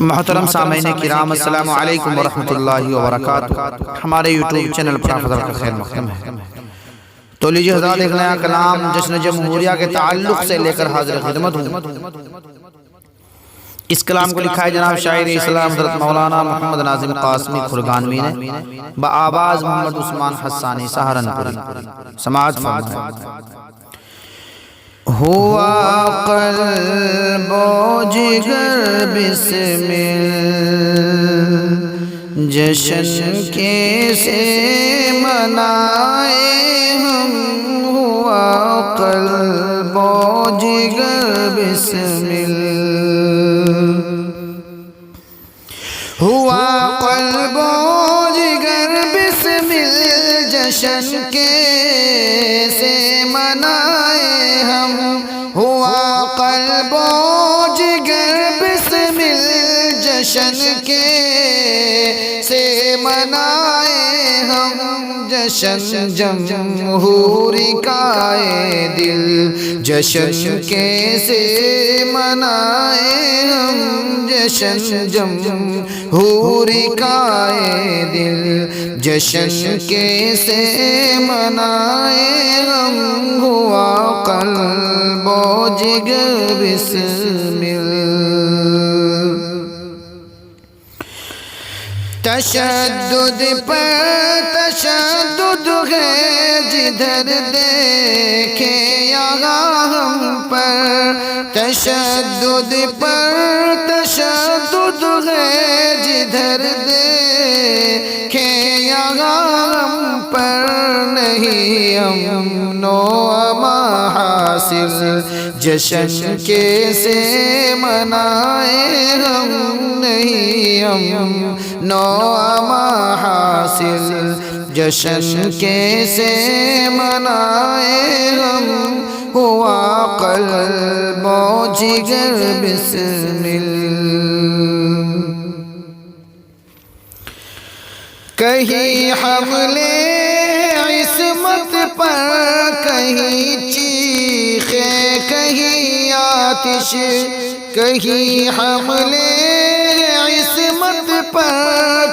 محترم سامعین کرام، السلام علیکم ورحمۃ اللہ وبرکاتہ۔ ہمارے یوٹیوب چینل پر آپ حضرات کا خیر مقدم ہے۔ تو لیجیے حضرات، ایک نیا کلام جشن جمہوریہ کے تعلق سے لے کر حاضر خدمت ہوں۔ اس کلام کو لکھا ہے جناب شاعر اسلام حضرت مولانا محمد ناظم قاسمی کھرگانوی نے، بآواز محمد عثمان حسانی سہارنپوری۔ سماعت فرمائیں۔ ہوا قلب و جگر بسمل جشن کیسے منائے ہم، ہوا قلب و جگر بسمل، ہوا قلب و جگر بسمل جشن کیسے منائے ہم، ہوا قلب و جگر بسمل جشن کیسے منائے ہم، جشن جمہوری کا دل جشن کیسے منائے ہم، جشن جمہوری کا دل جشن کیسے منائے ہم، ہوا قلب و جگر بسمل۔ تشدد پر تشدد ہے جدھر دیکھے یہاں ہم پر، تشدد پر تشدد ہے جدھر دیکھے یہاں ہم پر، نہیں امن و امان حاصل جشن کیسے منائے ہم، نہیں امن و امان حاصل جشن کیسے منائے ہم، ہوا قلب و جگر بسمل۔ کہیں حملے عصمت پر، کہیں چیخیں کہیں آتش، کہیں حملے عصمت پر،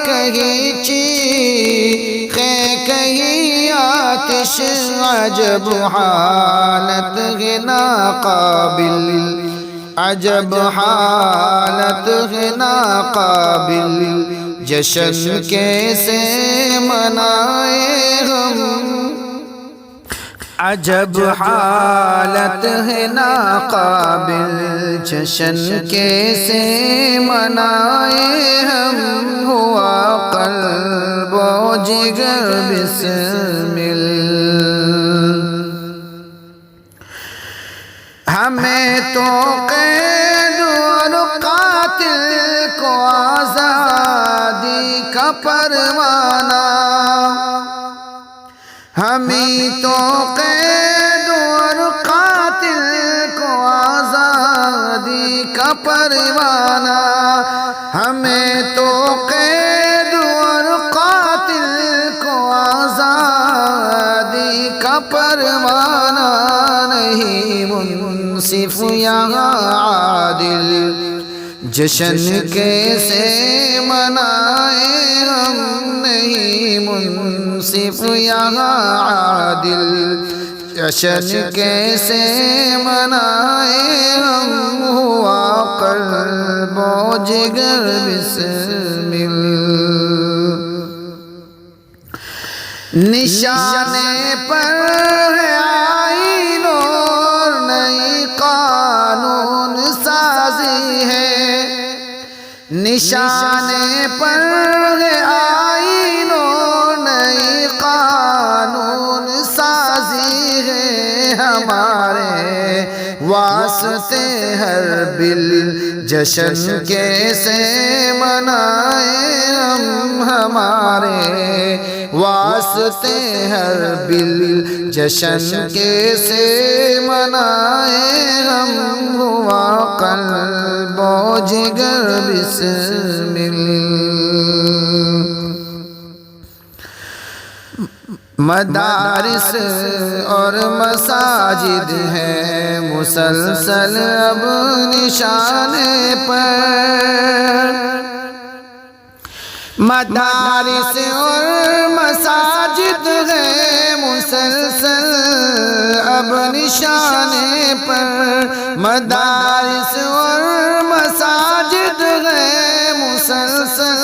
کہیں چیخیں کہیں آتش، عجب حالت ہے ناقابل، عجب حالت ہے ناقابل جشن کیسے منائے ہم، عجب حالت ہے ناقابل جشن کیسے منائے ہم، ہوا قلب و جگر بسمل۔ ہمیں تو قید اور قاتل کو آزادی کا پروانہ، ہمیں تو قید اور قاتل کو آزادی کا پروانہ، ہمیں تو قید اور قاتل کو آزادی کا پروانہ، نہیں منصف یہاں عادل جشن کیسے منائے ہم، نہیں منصف یہاں عادل جشن کیسے منائے ہم، ہوا قلب و جگر بسمل۔ نشانے پر ہے آئین اور نئی قانون سازی ہے، نشانے پر ہے آئین اور نئی قانون سازی ہے، ہمارے واسطے ہر بل جشن کیسے منائے ہم، ہمارے واسطے ہر بل جشن کیسے منائے ہم، ہوا قلب و جگر بسمل۔ مدارس اور مساجد ہیں مسلسل اب نشانے پر، مدارس اور مساجد ہے مسلسل اب نشانے پر، مدارس اور مساجد ہے مسلسل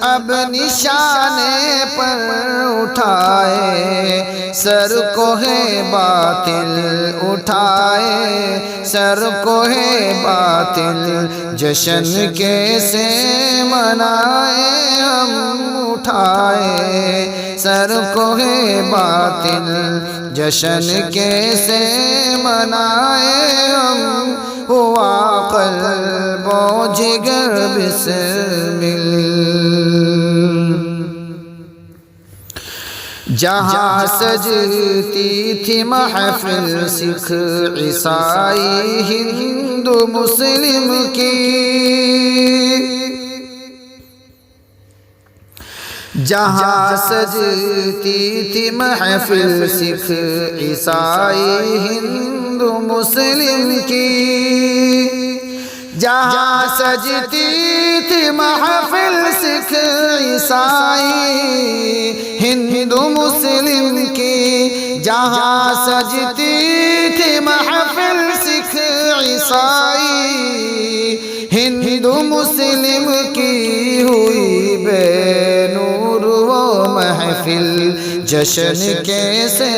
اب نشانے پر، اٹھائے سر کو ہے باطل اٹھائے سر کو ہے باطل، جشن کیسے منائے ہم اٹھائے سر کو ہے باطل، جشن کیسے منائے ہم، ہوا قلب و جگر بسمل۔ جہاں سجتی تھی محفل سکھ عیسائی ہندو مسلم کی، جہاں سجتی تھی محفل سکھ عیسائی ہندو مسلم کی، جہاں سجتی تھی محفل سکھ عیسائی ہندو مسلم کی، جہاں سجتی تھی محفل سکھ عیسائی ہندو مسلم کی، ہوئی بے نور وہ محفل، جشن کیسے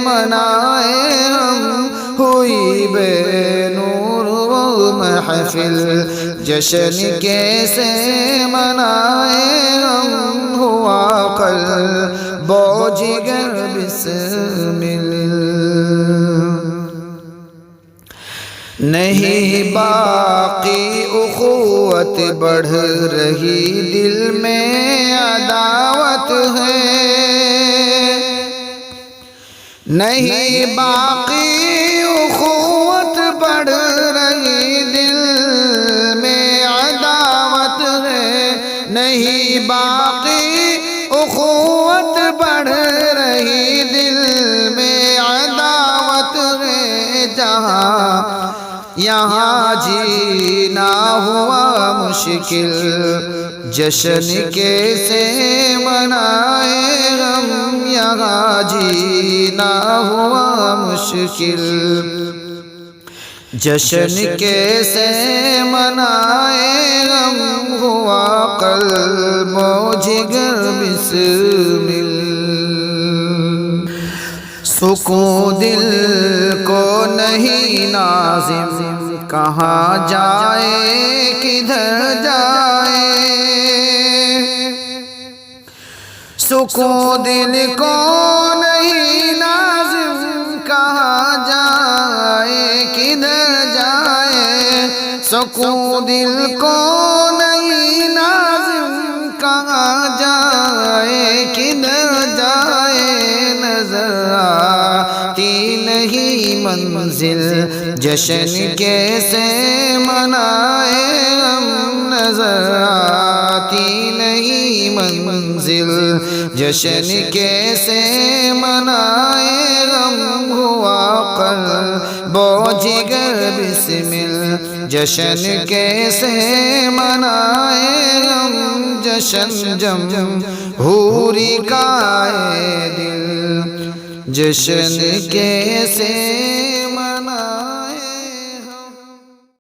منائے ہم، ہوئی بے نور وہ محفل، جشن کیسے منائے ہم، ہوا قلب و جگر بسمل۔ نہیں باقی اخوت بڑھ رہی دل میں عداوت ہے، نہیں باقی اخوت بڑھ رہی دل میں عداوت ہے، نہیں باقی اخوت بڑھ رہی دل میں عداوت ہے، جہاں یہاں جینا ہوا مشکل، جشن کیسے منائے ہم، یہاں جینا ہوا مشکل، جشن کیسے منائے ہم، ہوا قلب و جگر بسمل۔ سکون دل کو نہیں ناظم کہاں جائے کدھر جائے، سکون دل کو نہیں ناظم کہاں جائے کدھر جائے، سکون دل کو نہیں ناظم کہاں جائے کدھر جائے، نظر آتی نہیں منزل، جشن کیسے منائے ہم، نظر آتی نہیں منزل، جشن کیسے منائے ہم، ہوا قلب و جگر بسمل، جشن کیسے منائے ہم، جشن جمہوری کا اے دل، جشن کیسے منائے